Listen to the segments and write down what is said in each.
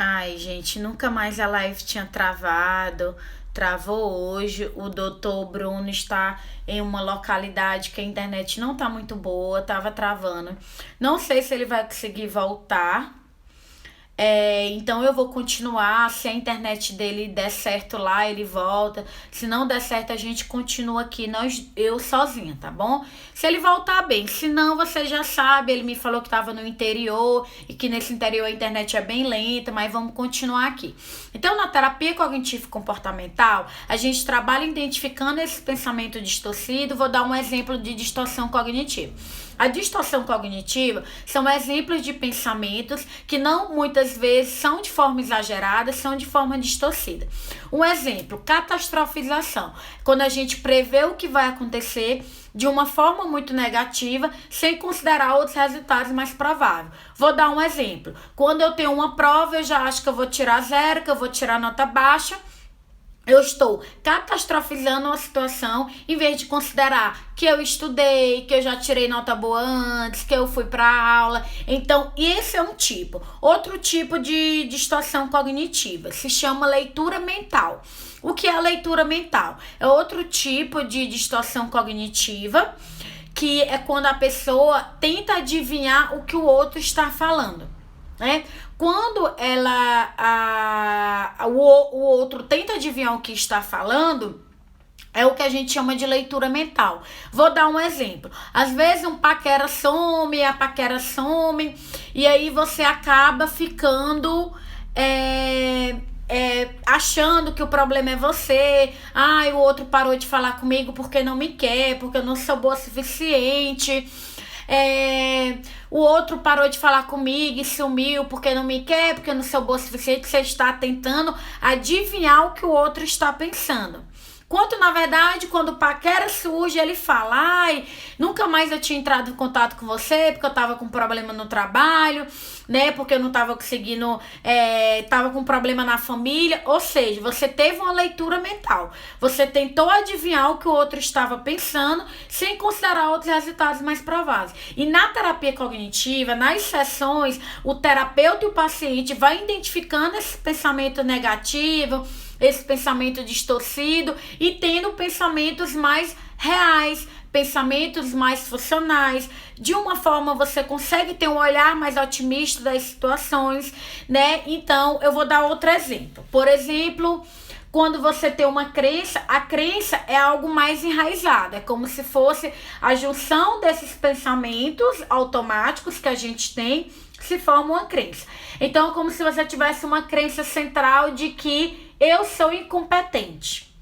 Ai, gente, nunca mais a live tinha travado. Travou hoje. O doutor Bruno está em uma localidade que a internet não tá muito boa, tava travando. Não sei se ele vai conseguir voltar. Então eu vou continuar. Se a internet dele der certo lá, ele volta. Se não der certo, a gente continua aqui, eu sozinha, tá bom? Se ele voltar bem, se não, você já sabe, ele me falou que estava no interior e que nesse interior a internet é bem lenta, mas vamos continuar aqui. Então, na terapia cognitivo comportamental, a gente trabalha identificando esse pensamento distorcido. Vou dar um exemplo de distorção cognitiva. A distorção cognitiva são exemplos de pensamentos que não muitas vezes são de forma exagerada, são de forma distorcida. Um exemplo, catastrofização. Quando a gente prevê o que vai acontecer de uma forma muito negativa, sem considerar outros resultados mais prováveis. Vou dar um exemplo. Quando eu tenho uma prova, eu já acho que eu vou tirar zero, que eu vou tirar nota baixa. Eu estou catastrofizando uma situação em vez de considerar que eu estudei, que eu já tirei nota boa antes, que eu fui para aula. Então, esse é um tipo. Outro tipo de distorção cognitiva se chama leitura mental. O que é a leitura mental? É outro tipo de distorção cognitiva, que é quando a pessoa tenta adivinhar o que o outro está falando. Quando o outro tenta adivinhar o que está falando, é o que a gente chama de leitura mental. Vou dar um exemplo. Às vezes um paquera some, a paquera some, e aí você acaba ficando achando que o problema é você. O outro parou de falar comigo porque não me quer, porque eu não sou boa o suficiente. O outro parou de falar comigo e sumiu porque não me quer, porque eu não sou boa o suficiente. Você está tentando adivinhar o que o outro está pensando. Quanto, na verdade, quando o paquera surge, ele fala: nunca mais eu tinha entrado em contato com você porque eu tava com problema no trabalho, porque eu não tava conseguindo, tava com problema na família. Ou seja, você teve uma leitura mental. Você tentou adivinhar o que o outro estava pensando sem considerar outros resultados mais prováveis. E na terapia cognitiva, nas sessões, o terapeuta e o paciente vai identificando esse pensamento negativo, esse pensamento distorcido, e tendo pensamentos mais reais, pensamentos mais funcionais. De uma forma você consegue ter um olhar mais otimista das situações, Então, eu vou dar outro exemplo. Por exemplo, quando você tem uma crença, a crença é algo mais enraizado. É como se fosse a junção desses pensamentos automáticos que a gente tem, se forma uma crença. Então, é como se você tivesse uma crença central de que eu sou incompetente.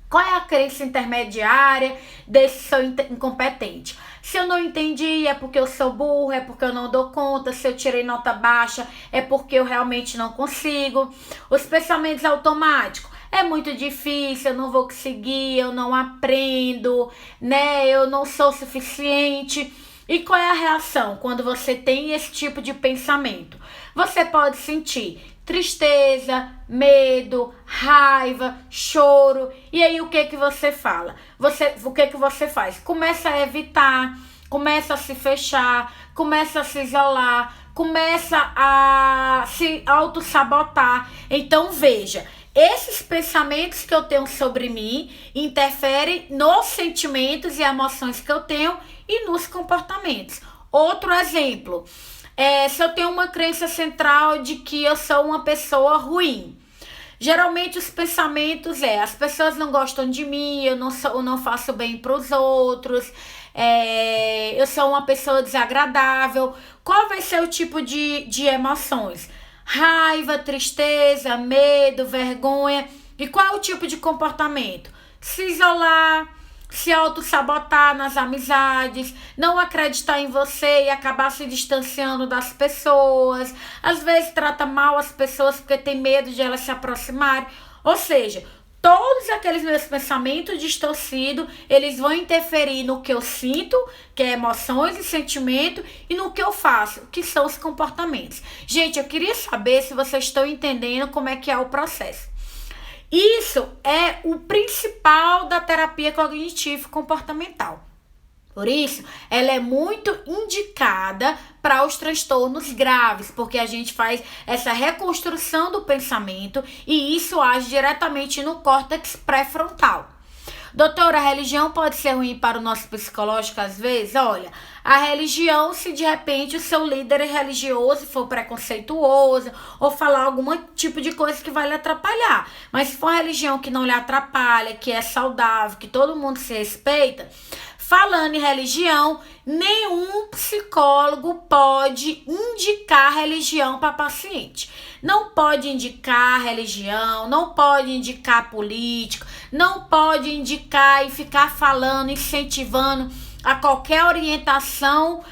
Qual é a crença intermediária desse sou incompetente? Se eu não entendi, é porque eu sou burro, é porque eu não dou conta. Se eu tirei nota baixa, é porque eu realmente não consigo. Os pensamentos automáticos: é muito difícil, eu não vou conseguir, eu não aprendo, eu não sou suficiente. E qual é a reação quando você tem esse tipo de pensamento? Você pode sentir tristeza, medo, raiva, choro. E aí o que você fala? O que você faz? Começa a evitar, começa a se fechar, começa a se isolar, começa a se autossabotar. Então veja, esses pensamentos que eu tenho sobre mim interferem nos sentimentos e emoções que eu tenho e nos comportamentos. Outro exemplo, se eu tenho uma crença central de que eu sou uma pessoa ruim. Geralmente os pensamentos as pessoas não gostam de mim, eu não faço bem para os outros, eu sou uma pessoa desagradável. Qual vai ser o tipo de emoções? Raiva, tristeza, medo, vergonha. E qual é o tipo de comportamento? Se isolar, se auto-sabotar nas amizades, não acreditar em você e acabar se distanciando das pessoas. Às vezes trata mal as pessoas porque tem medo de elas se aproximarem. Ou seja, todos aqueles meus pensamentos distorcidos, eles vão interferir no que eu sinto, que é emoções e sentimento, e no que eu faço, que são os comportamentos. Gente, eu queria saber se vocês estão entendendo como é que é o processo. Isso é o principal da terapia cognitivo comportamental. Por isso, ela é muito indicada para os transtornos graves, porque a gente faz essa reconstrução do pensamento e isso age diretamente no córtex pré-frontal. Doutora, a religião pode ser ruim para o nosso psicológico às vezes? Olha, a religião, se de repente o seu líder religioso for preconceituoso ou falar algum tipo de coisa que vai lhe atrapalhar. Mas se for uma religião que não lhe atrapalha, que é saudável, que todo mundo se respeita, falando em religião, nenhum psicólogo pode indicar religião para paciente. Não pode indicar religião, não pode indicar político, não pode indicar e ficar falando, incentivando a qualquer orientação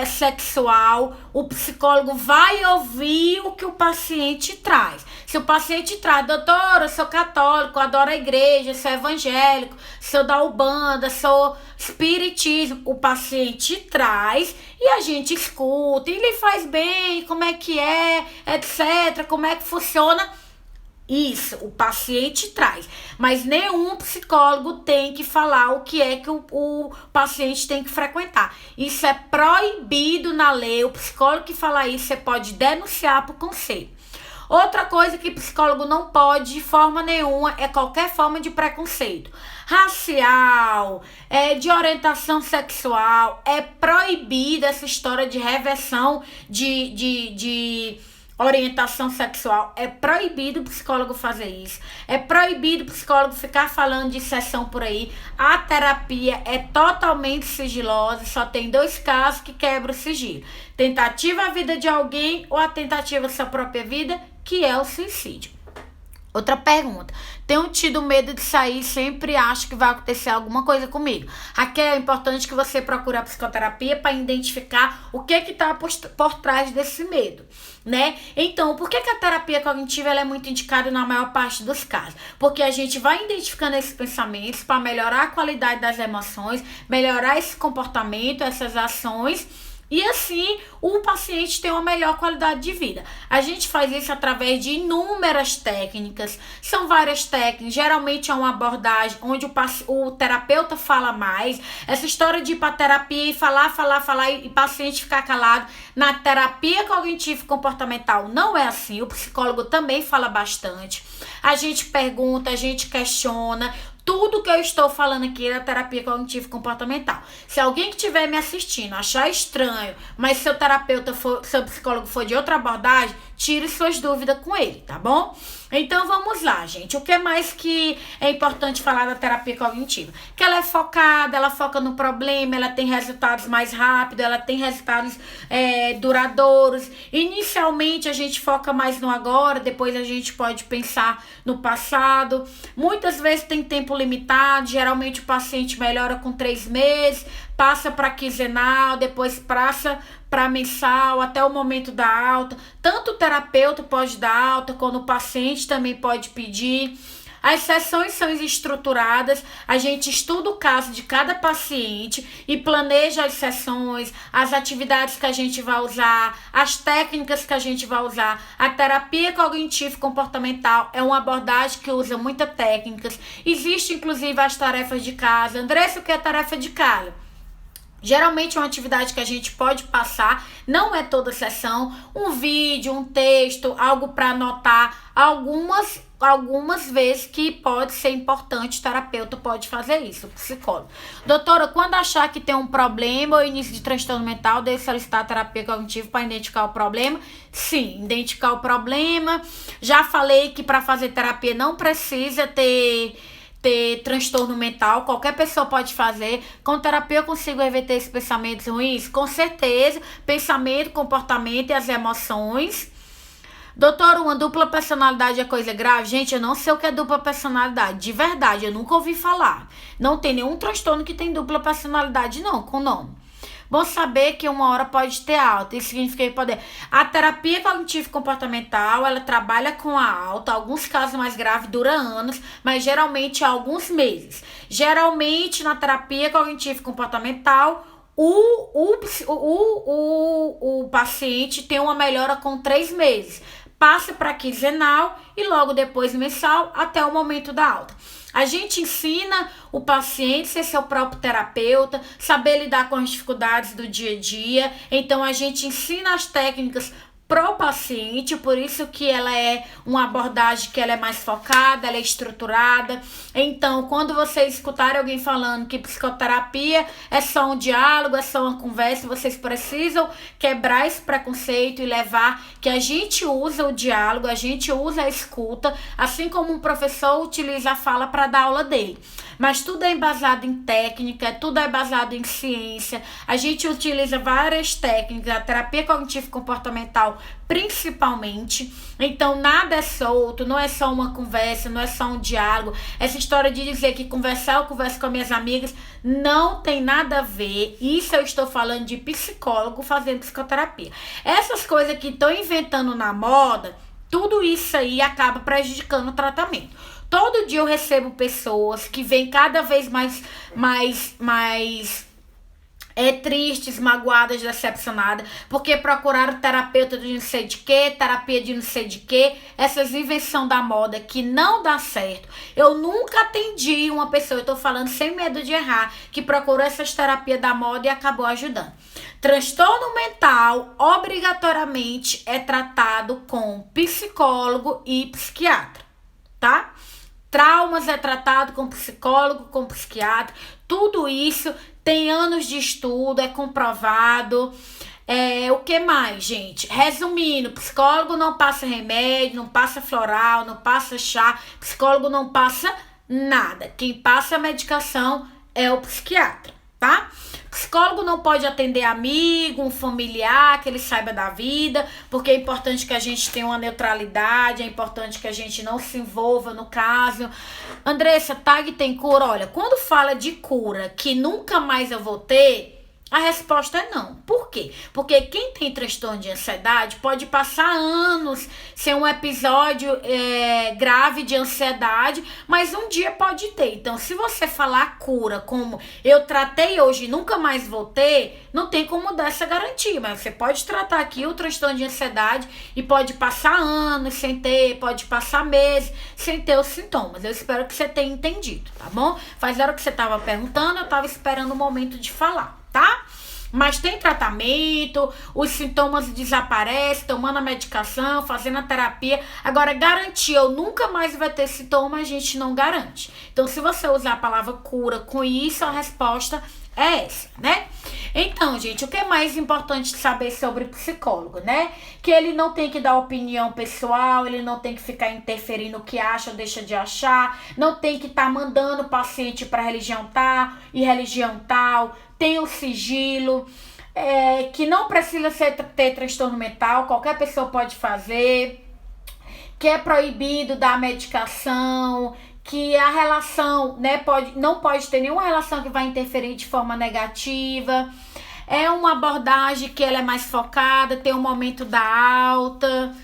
sexual. O psicólogo vai ouvir o que o paciente traz. Se o paciente traz, doutora, eu sou católico, adoro a igreja, sou evangélico, sou da Umbanda, sou espiritismo, o paciente traz e a gente escuta, e lhe faz bem, como é que é, etc, como é que funciona. Isso, o paciente traz, mas nenhum psicólogo tem que falar o que é que o paciente tem que frequentar. Isso é proibido na lei. O psicólogo que falar isso, você pode denunciar para o conselho. Outra coisa que psicólogo não pode de forma nenhuma é qualquer forma de preconceito racial, de orientação sexual. É proibida essa história de reversão de orientação sexual. É proibido o psicólogo fazer isso. É proibido o psicólogo ficar falando de sessão por aí. A terapia é totalmente sigilosa. Só tem 2 casos que quebram o sigilo: tentativa à vida de alguém ou a tentativa à sua própria vida, que é o suicídio. Outra pergunta: tenho tido medo de sair, sempre acho que vai acontecer alguma coisa comigo. Raquel, é importante que você procure a psicoterapia para identificar o que está por trás desse medo, né? Então, por que a terapia cognitiva ela é muito indicada na maior parte dos casos? Porque a gente vai identificando esses pensamentos para melhorar a qualidade das emoções, melhorar esse comportamento, essas ações, e assim o paciente tem uma melhor qualidade de vida. A gente faz isso através de inúmeras técnicas. São várias técnicas. Geralmente é uma abordagem onde o terapeuta fala mais. Essa história de ir para terapia e falar e o paciente ficar calado. Na terapia cognitivo comportamental não é assim. O psicólogo também fala bastante. A gente pergunta, a gente questiona. Tudo que eu estou falando aqui é da terapia cognitivo comportamental. Se alguém que estiver me assistindo achar estranho, mas seu seu psicólogo for de outra abordagem, tire suas dúvidas com ele, tá bom? Então vamos lá, gente. O que mais que é importante falar da terapia cognitiva? Que ela é focada, ela foca no problema, ela tem resultados mais rápidos, ela tem resultados duradouros. Inicialmente a gente foca mais no agora, depois a gente pode pensar no passado. Muitas vezes tem tempo limitado, geralmente o paciente melhora com 3 meses, passa para quinzenal, depois passa para mensal, até o momento da alta. Tanto o terapeuta pode dar alta, quanto o paciente também pode pedir. As sessões são estruturadas, a gente estuda o caso de cada paciente e planeja as sessões, as atividades que a gente vai usar, as técnicas que a gente vai usar. A terapia cognitivo-comportamental é uma abordagem que usa muitas técnicas. Existe inclusive as tarefas de casa. Andressa, o que é tarefa de casa? Geralmente é uma atividade que a gente pode passar, não é toda sessão, um vídeo, um texto, algo para anotar, algumas vezes que pode ser importante, o terapeuta pode fazer isso, o psicólogo. Doutora, quando achar que tem um problema ou início de transtorno mental, deve solicitar a terapia cognitiva para identificar o problema? Sim, identificar o problema. Já falei que para fazer terapia não precisa ter transtorno mental, qualquer pessoa pode fazer. Com terapia eu consigo reverter esses pensamentos ruins? Com certeza. Pensamento, comportamento e as emoções. Doutora, uma dupla personalidade é coisa grave? Gente, eu não sei o que é dupla personalidade, de verdade, eu nunca ouvi falar. Não tem nenhum transtorno que tem dupla personalidade não, com nome. Bom saber que uma hora pode ter alta, isso significa que pode. A terapia cognitivo-comportamental, ela trabalha com a alta, alguns casos mais graves duram anos, mas geralmente há alguns meses. Geralmente na terapia cognitivo-comportamental, o paciente tem uma melhora com 3 meses. passa para quinzenal e logo depois mensal até o momento da alta. A gente ensina o paciente a ser seu próprio terapeuta, saber lidar com as dificuldades do dia a dia. Então, a gente ensina as técnicas pro paciente, por isso que ela é uma abordagem que ela é mais focada, ela é estruturada. Então, quando vocês escutarem alguém falando que psicoterapia é só um diálogo, é só uma conversa, vocês precisam quebrar esse preconceito e levar que a gente usa o diálogo, a gente usa a escuta, assim como um professor utiliza a fala para dar aula dele. Mas tudo é embasado em técnica, tudo é baseado em ciência. A gente utiliza várias técnicas, a terapia cognitivo-comportamental principalmente. Então, nada é solto, não é só uma conversa, não é só um diálogo. Essa história de dizer que eu converso com as minhas amigas, não tem nada a ver. Isso eu estou falando de psicólogo fazendo psicoterapia. Essas coisas que estão inventando na moda, tudo isso aí acaba prejudicando o tratamento. Todo dia eu recebo pessoas que vêm cada vez mais tristes, magoadas, decepcionadas, porque procuraram terapeuta de não sei de quê, terapia de não sei de quê, essas invenções da moda que não dá certo. Eu nunca atendi uma pessoa, eu tô falando sem medo de errar, que procurou essas terapias da moda e acabou ajudando. Transtorno mental, obrigatoriamente, é tratado com psicólogo e psiquiatra, tá? Traumas é tratado com psicólogo, com psiquiatra, tudo isso tem anos de estudo, é comprovado. O que mais, gente? Resumindo, psicólogo não passa remédio, não passa floral, não passa chá, psicólogo não passa nada. Quem passa a medicação é o psiquiatra, tá? Psicólogo não pode atender amigo, um familiar, que ele saiba da vida, porque é importante que a gente tenha uma neutralidade, é importante que a gente não se envolva no caso. Andressa, TAG tem cura? Olha, quando fala de cura que nunca mais eu vou ter, a resposta é não. Por quê? Porque quem tem transtorno de ansiedade pode passar anos sem um episódio grave de ansiedade, mas um dia pode ter. Então, se você falar cura como eu tratei hoje e nunca mais vou ter, não tem como dar essa garantia. Mas você pode tratar aqui o transtorno de ansiedade e pode passar anos sem ter, pode passar meses sem ter os sintomas. Eu espero que você tenha entendido, tá bom? Faz hora que você estava perguntando, eu estava esperando o momento de falar, tá? Mas tem tratamento, os sintomas desaparecem, tomando a medicação, fazendo a terapia. Agora, garantir eu nunca mais vai ter sintoma, a gente não garante. Então, se você usar a palavra cura com isso, a resposta é essa, né? Então, gente, o que é mais importante de saber sobre psicólogo, né? Que ele não tem que dar opinião pessoal, ele não tem que ficar interferindo o que acha ou deixa de achar, não tem que estar mandando o paciente para religião tal e religião tal, tem o sigilo, que não precisa ter transtorno mental, qualquer pessoa pode fazer, que é proibido dar medicação, que a relação, né, não pode ter nenhuma relação que vai interferir de forma negativa. É uma abordagem que ela é mais focada, tem um momento da alta,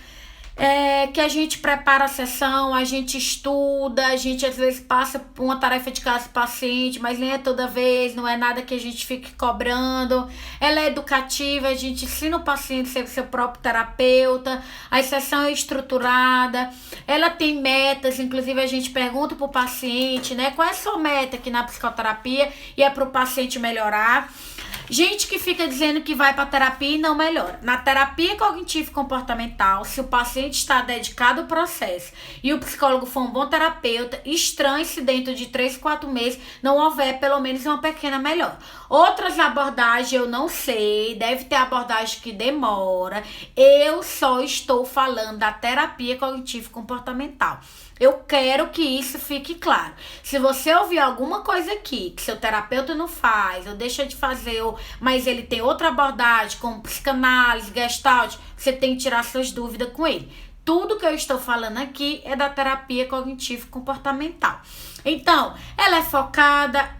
que a gente prepara a sessão, a gente estuda, a gente às vezes passa por uma tarefa de casa do paciente, mas nem é toda vez, não é nada que a gente fique cobrando. Ela é educativa, a gente ensina o paciente a ser seu próprio terapeuta, a sessão é estruturada, ela tem metas, inclusive a gente pergunta pro paciente, né, qual é a sua meta aqui na psicoterapia, e é pro paciente melhorar. Gente que fica dizendo que vai para terapia e não melhora. Na terapia cognitivo-comportamental, se o paciente está dedicado ao processo e o psicólogo for um bom terapeuta, estranho se dentro de 3, 4 meses não houver pelo menos uma pequena melhora. Outras abordagens eu não sei, deve ter abordagem que demora. Eu só estou falando da terapia cognitivo-comportamental. Eu quero que isso fique claro. Se você ouvir alguma coisa aqui que seu terapeuta não faz, ou deixa de fazer, mas ele tem outra abordagem, como psicanálise, gestalt, você tem que tirar suas dúvidas com ele. Tudo que eu estou falando aqui é da terapia cognitivo-comportamental. Então, ela é focada,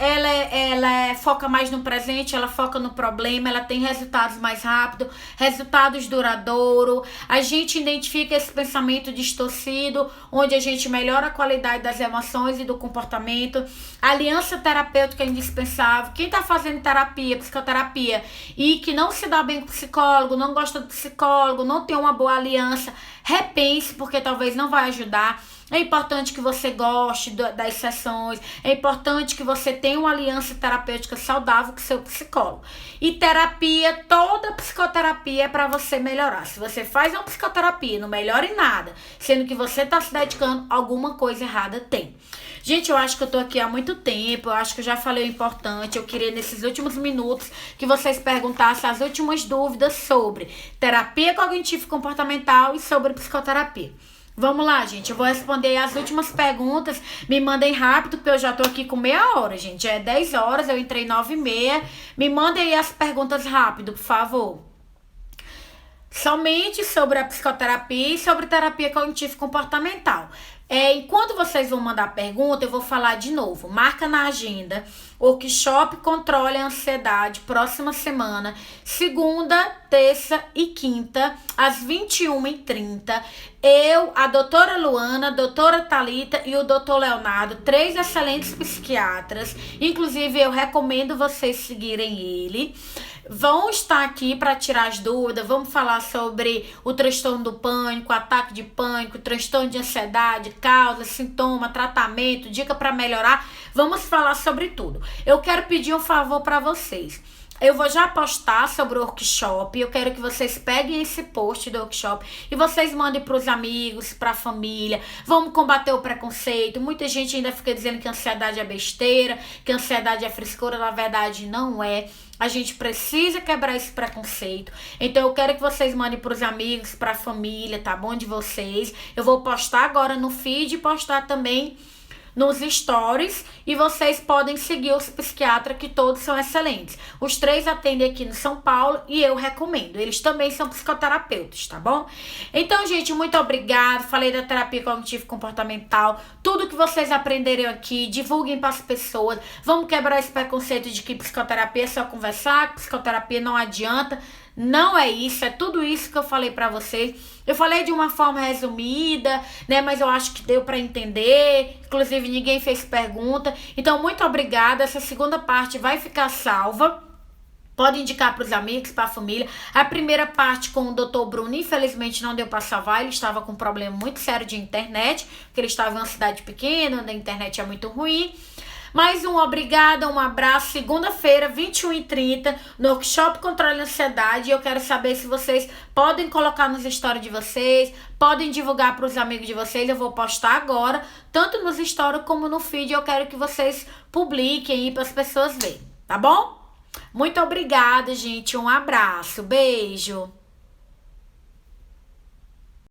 foca mais no presente, ela foca no problema, ela tem resultados mais rápidos, resultados duradouros. A gente identifica esse pensamento distorcido, onde a gente melhora a qualidade das emoções e do comportamento. A aliança terapêutica é indispensável. Quem está fazendo terapia, psicoterapia, e que não se dá bem com o psicólogo, não gosta do psicólogo, não tem uma boa aliança, repense, porque talvez não vai ajudar. É importante que você goste das sessões, é importante que você tenha uma aliança terapêutica saudável com seu psicólogo. E terapia, toda psicoterapia é para você melhorar. Se você faz uma psicoterapia e não melhora em nada, sendo que você está se dedicando, alguma coisa errada tem. Gente, eu acho que eu tô aqui há muito tempo, eu acho que eu já falei o importante. Eu queria, nesses últimos minutos, que vocês perguntassem as últimas dúvidas sobre terapia cognitivo-comportamental e sobre psicoterapia. Vamos lá, gente. Eu vou responder as últimas perguntas. Me mandem rápido, porque eu já tô aqui com meia hora, gente. Já é 10 horas, eu entrei 9h30. Me mandem aí as perguntas rápido, por favor. Somente sobre a psicoterapia e sobre terapia cognitivo-comportamental. Enquanto vocês vão mandar pergunta, eu vou falar de novo. Marca na agenda. Workshop Controle a Ansiedade, próxima semana, segunda, terça e quinta, às 21h30. Eu, a doutora Luana, a doutora Thalita e o doutor Leonardo, 3 excelentes psiquiatras. Inclusive, eu recomendo vocês seguirem ele. Vão estar aqui para tirar as dúvidas. Vamos falar sobre o transtorno do pânico, ataque de pânico, transtorno de ansiedade, causa, sintoma, tratamento, dica para melhorar. Vamos falar sobre tudo. Eu quero pedir um favor para vocês. Eu vou já postar sobre o workshop. Eu quero que vocês peguem esse post do workshop e vocês mandem para os amigos, para a família. Vamos combater o preconceito. Muita gente ainda fica dizendo que a ansiedade é besteira, que a ansiedade é frescura. Na verdade, não é. A gente precisa quebrar esse preconceito. Então, eu quero que vocês mandem para os amigos, para a família, tá bom? De vocês. Eu vou postar agora no feed e postar também nos stories, e vocês podem seguir os psiquiatras, que todos são excelentes. Os 3 atendem aqui no São Paulo e eu recomendo. Eles também são psicoterapeutas, tá bom? Então, gente, muito obrigada. Falei da terapia cognitivo-comportamental. Tudo que vocês aprenderem aqui, divulguem para as pessoas. Vamos quebrar esse preconceito de que psicoterapia é só conversar, que psicoterapia não adianta. Não é isso, é tudo isso que eu falei pra vocês. Eu falei de uma forma resumida, né? Mas eu acho que deu pra entender. Inclusive, ninguém fez pergunta. Então, muito obrigada. Essa segunda parte vai ficar salva. Pode indicar para os amigos, para a família. A primeira parte com o Dr. Bruno, infelizmente, não deu para salvar. Ele estava com um problema muito sério de internet, porque ele estava em uma cidade pequena, onde a internet é muito ruim. Mais um obrigada, um abraço. Segunda-feira, 21h30, no Workshop Controle a Ansiedade. Eu quero saber se vocês podem colocar nos stories de vocês, podem divulgar para os amigos de vocês. Eu vou postar agora, tanto nos stories como no feed. Eu quero que vocês publiquem aí para as pessoas verem, tá bom? Muito obrigada, gente. Um abraço. Beijo.